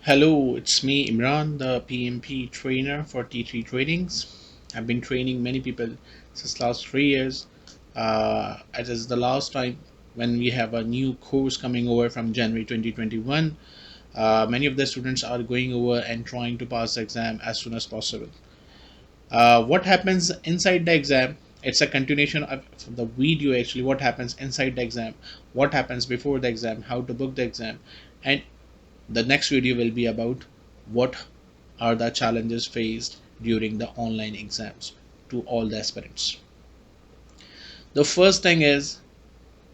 Hello, it's me, Imran, the PMP trainer for T3 Trainings. I've been training many people since last 3 years. It is the last time when we have a new course coming over from January 2021. Many of the students are going over and trying to pass the exam as soon as possible. What happens inside the exam? It's a continuation of the video actually. What happens inside the exam? What happens before the exam? How to book the exam? And the next video will be about what are the challenges faced during the online exams to all the aspirants. The first thing is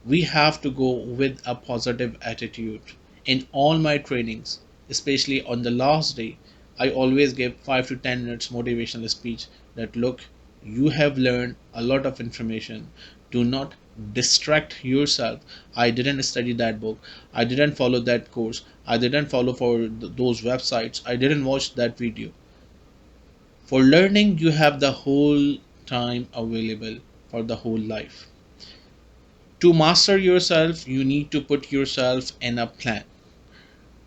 we have to go with a positive attitude. In all my trainings, especially on the last day, I always give 5 to 10 minutes motivational speech that look, you have learned a lot of information. Do not distract yourself. I didn't study that book. I didn't follow that course. I didn't follow for those websites. I didn't watch that video. For learning, you have the whole time available for the whole life. To master yourself, you need to put yourself in a plan.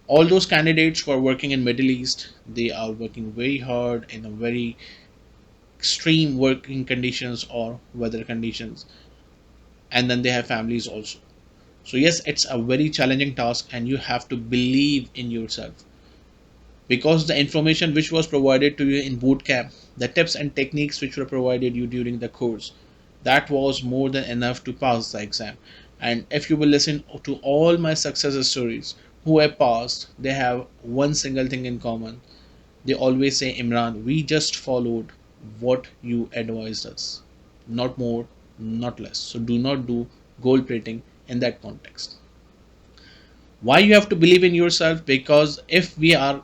All those candidates who are working in Middle East, they are working very hard in a very extreme working conditions or weather conditions, and then they have families also. So yes, it's a very challenging task and you have to believe in yourself, because the information which was provided to you in boot camp, the tips and techniques which were provided you during the course, that was more than enough to pass the exam. And if you will listen to all my success stories who have passed, they have one single thing in common. They always say, Imran, we just followed what you advised us, not more, not less. So do not do goal plating in that context. Why you have to believe in yourself? Because if we are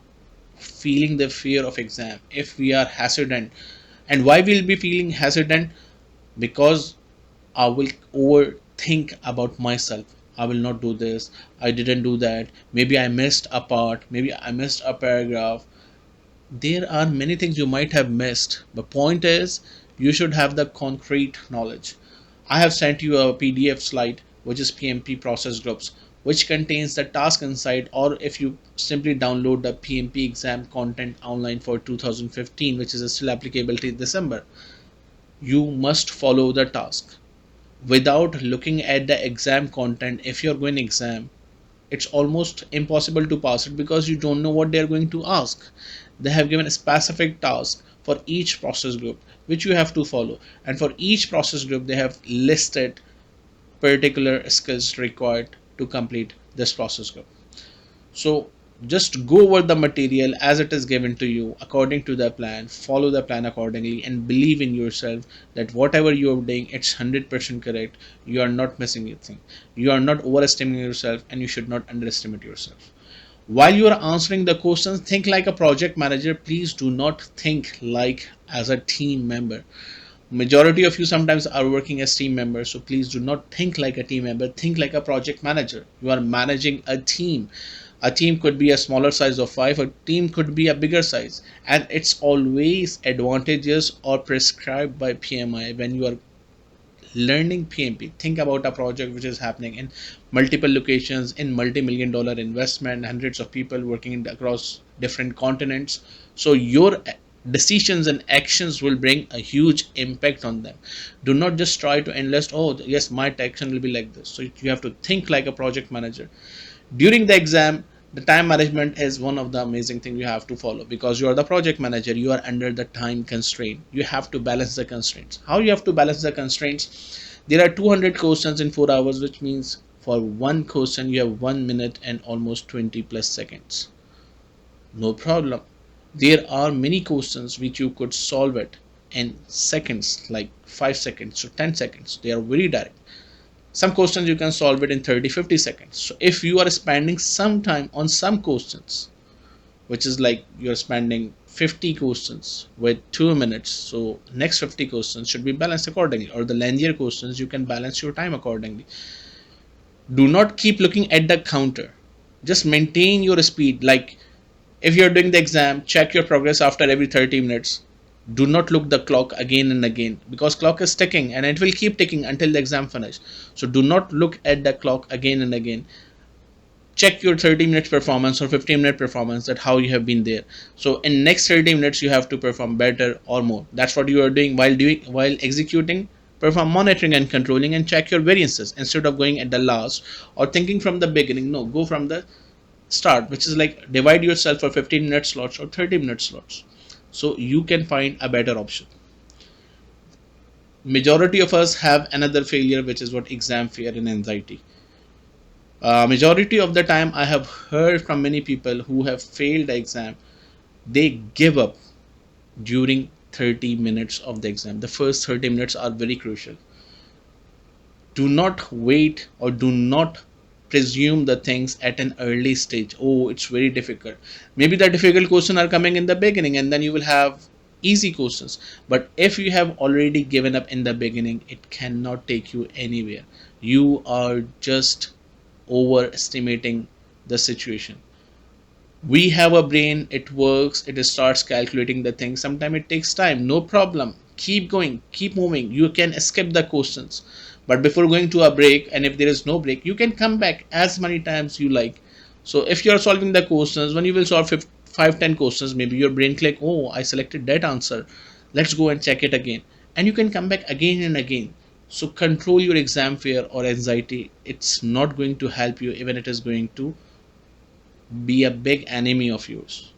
feeling the fear of exam, if we are hesitant, and why we'll be feeling hesitant? Because I will overthink about myself. I will not do this. I didn't do that. Maybe I missed a part. Maybe I missed a paragraph. There are many things you might have missed. The point is, you should have the concrete knowledge. I have sent you a PDF slide, which is PMP process groups, which contains the task inside, or if you simply download the PMP exam content online for 2015, which is still applicable till December, you must follow the task without looking at the exam content. If you're going exam, it's almost impossible to pass it because you don't know what they're going to ask. They have given a specific task for each process group which you have to follow, and for each process group they have listed particular skills required to complete this process group. So just go over the material as it is given to you according to the plan, follow the plan accordingly, and believe in yourself that whatever you are doing, it's 100% correct. You are not missing anything. You are not overestimating yourself, and you should not underestimate yourself. While you are answering the questions, think like a project manager. Please do not think like as a team member. Majority of you sometimes are working as team members, so please do not think like a team member. Think like a project manager. You are managing a team. A team could be a smaller size of 5, a team could be a bigger size, and it's always advantageous or prescribed by PMI when you are learning PMP. Think about a project which is happening in multiple locations, in multi-million dollar investment, hundreds of people working across different continents. So your decisions and actions will bring a huge impact on them. Do not just try to enlist, oh yes, my action will be like this. So you have to think like a project manager. During the exam, the time management is one of the amazing things you have to follow, because you are the project manager. You are under the time constraint. You have to balance the constraints. How you have to balance the constraints? There are 200 questions in 4 hours, which means for one question you have 1 minute and almost 20 plus seconds. No problem. There are many questions which you could solve it in seconds, like 5 seconds to 10 seconds. They are very direct. Some questions you can solve it in 30-50 seconds. So if you are spending some time on some questions, which is like you're spending 50 questions with 2 minutes, so next 50 questions should be balanced accordingly, or the lengthier questions you can balance your time accordingly. Do not keep looking at the counter. Just maintain your speed. Like if you're doing the exam, check your progress after every 30 minutes. Do not look the clock again and again, because clock is ticking and it will keep ticking until the exam finish. So do not look at the clock again and again. check your 30 minutes performance or 15-minute performance, that how you have been there. So in next 30 minutes you have to perform better or more. That's what you are doing while executing. Perform monitoring and controlling and check your variances instead of going at the last or thinking from the beginning. No, go from the start, which is like divide yourself for 15-minute slots or 30-minute slots, so you can find a better option. Majority of us have another failure, which is what exam fear and anxiety. Majority of the time I have heard from many people who have failed the exam, they give up during 30 minutes of the exam. The first 30 minutes are very crucial. Do not wait or do not presume the things at an early stage. Oh, it's very difficult. Maybe the difficult questions are coming in the beginning and then you will have easy questions. But if you have already given up in the beginning, it cannot take you anywhere. You are just overestimating the situation. We have a brain, it works, it starts calculating the things. Sometimes it takes time, no problem, keep going, keep moving, you can skip the questions. But before going to a break, and if there is no break, you can come back as many times you like. So if you are solving the questions, when you will solve 5 10 questions, maybe your brain click, oh, I selected that answer, let's go and check it again, and you can come back again and again. So control your exam fear or anxiety. It's not going to help you, even it is going to be a big enemy of yours.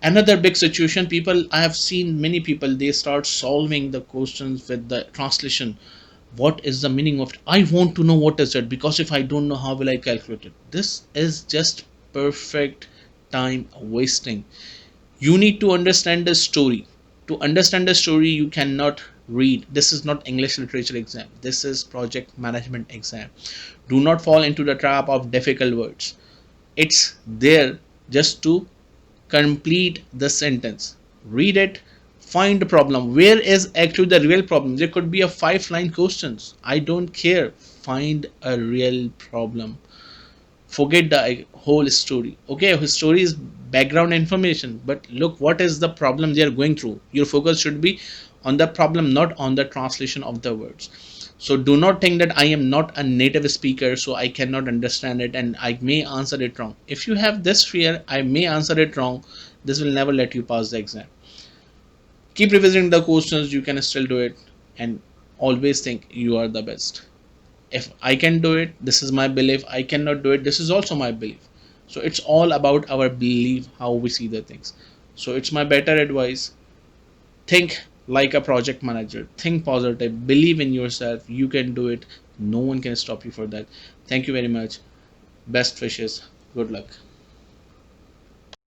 Another big situation, people, I have seen many people, they start solving the questions with the translation. What is the meaning of it? I want to know what is it, because if I don't know, how will I calculate it? This is just perfect time wasting. You need to understand the story. To understand the story, you cannot read. This is not English literature exam, this is project management exam. Do not fall into the trap of difficult words. It's there just to complete the sentence. Read it, find the problem. Where is actually the real problem? There could be a 5 line questions. I don't care. Find a real problem. Forget the whole story. Okay, his story is background information, but look what is the problem they are going through. Your focus should be on the problem, not on the translation of the words. So do not think that I am not a native speaker, so I cannot understand it and I may answer it wrong. If you have this fear, I may answer it wrong, this will never let you pass the exam. Keep revisiting the questions, you can still do it, and always think you are the best. If I can do it, this is my belief. I cannot do it, this is also my belief. So it's all about our belief, how we see the things. So it's my better advice. Think like a project manager, think positive, believe in yourself, you can do it. No one can stop you for that. Thank you very much. Best wishes. Good luck.